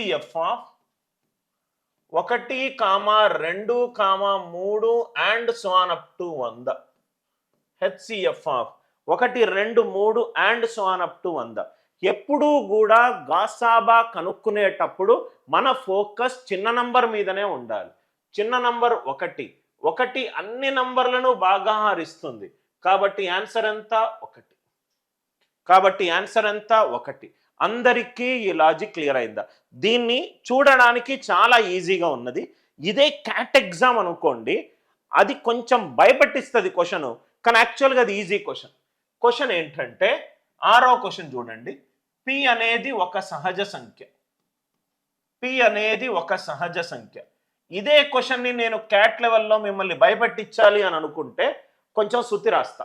HCF of 1, 2, 3 and so on up to 100. HCF of 1, 2, 3 and so on up to 100. ఎప్పుడూ కూడా గాసాబా కనుక్కునేటప్పుడు మన focus చిన్న number మీదనే ఉండాలి. చిన్న నంబర్ 1. 1 అన్ని నంబర్లను బాగా హరిస్తుంది. కాబట్టి ఆన్సర్ ఎంత? 1. కాబట్టి ఆన్సర్ ఎంత? 1. అందరికీ ఈ లాజిక్ క్లియర్ అయిందా? దీన్ని చూడడానికి చాలా ఈజీగా ఉన్నది. ఇదే క్యాట్ ఎగ్జామ్ అనుకోండి, అది కొంచెం భయపెట్టిస్తుంది క్వశ్చన్, కానీ యాక్చువల్గా అది ఈజీ క్వశ్చన్. క్వశ్చన్ ఏంటంటే 6వ క్వశ్చన్ చూడండి. పి అనేది ఒక సహజ సంఖ్య. పి అనేది ఒక సహజ సంఖ్య. ఇదే క్వశ్చన్ని నేను క్యాట్ లెవెల్లో మిమ్మల్ని భయపెట్టించాలి అని అనుకుంటే కొంచెం సుత్తి రాస్తా.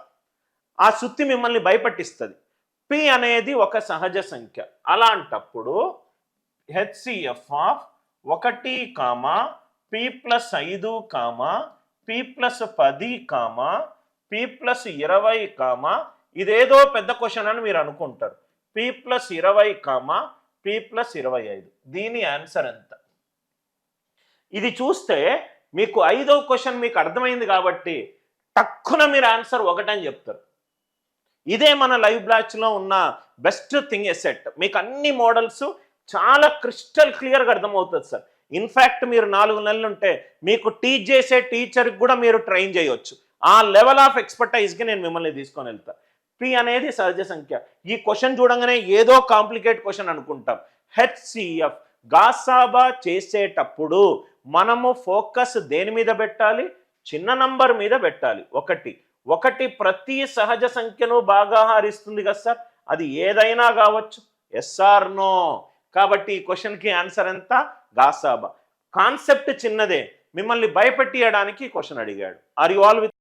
ఆ సుత్తి మిమ్మల్ని భయపెట్టిస్తుంది. పి అనేది ఒక సహజ సంఖ్య. అలాంటప్పుడు HCF of 1, P plus 5, P plus 10, P plus 20, ఇదేదో పెద్ద క్వశ్చన్ అని మీరు అనుకుంటారు. P plus 20, P plus 25. దీని ఆన్సర్ ఎంత? ఇది చూస్తే మీకు 5వ క్వశ్చన్ మీకు అర్థమైంది కాబట్టి తక్కువ మీరు ఆన్సర్ 1 అని చెప్తారు. ఇదే మన లైవ్ బ్యాచ్లో ఉన్న బెస్ట్ థింగ్ ఎసెట్. మీకు అన్ని మోడల్స్ చాలా క్రిస్టల్ క్లియర్గా అర్థమవుతుంది సార్. ఇన్ఫ్యాక్ట్ మీరు 4 నెలలు ఉంటే మీకు టీచ్ చేసే టీచర్కి కూడా మీరు ట్రైన్ చేయవచ్చు. ఆ లెవెల్ ఆఫ్ ఎక్స్పర్టైజ్కి నేను మిమ్మల్ని తీసుకొని వెళ్తాను. పి అనేది సహజ సంఖ్య. ఈ క్వశ్చన్ చూడంగానే ఏదో కాంప్లికేట్ క్వశ్చన్ అనుకుంటాం. హెచ్సిఎఫ్ గాసాబా చేసేటప్పుడు మనము ఫోకస్ దేని మీద పెట్టాలి? చిన్న నంబర్ మీద పెట్టాలి. 1 ప్రతి సహజ సంఖ్యను బాగా హరిస్తుంది కదా సార్, అది ఏదైనా కావచ్చు. Yes or no? కాబట్టి ఈ క్వశ్చన్కి ఆన్సర్ ఎంత? గాసాబా. కాన్సెప్ట్ చిన్నదే, మిమ్మల్ని భయపెట్టియడానికి క్వశ్చన్ అడిగాడు. Are you all with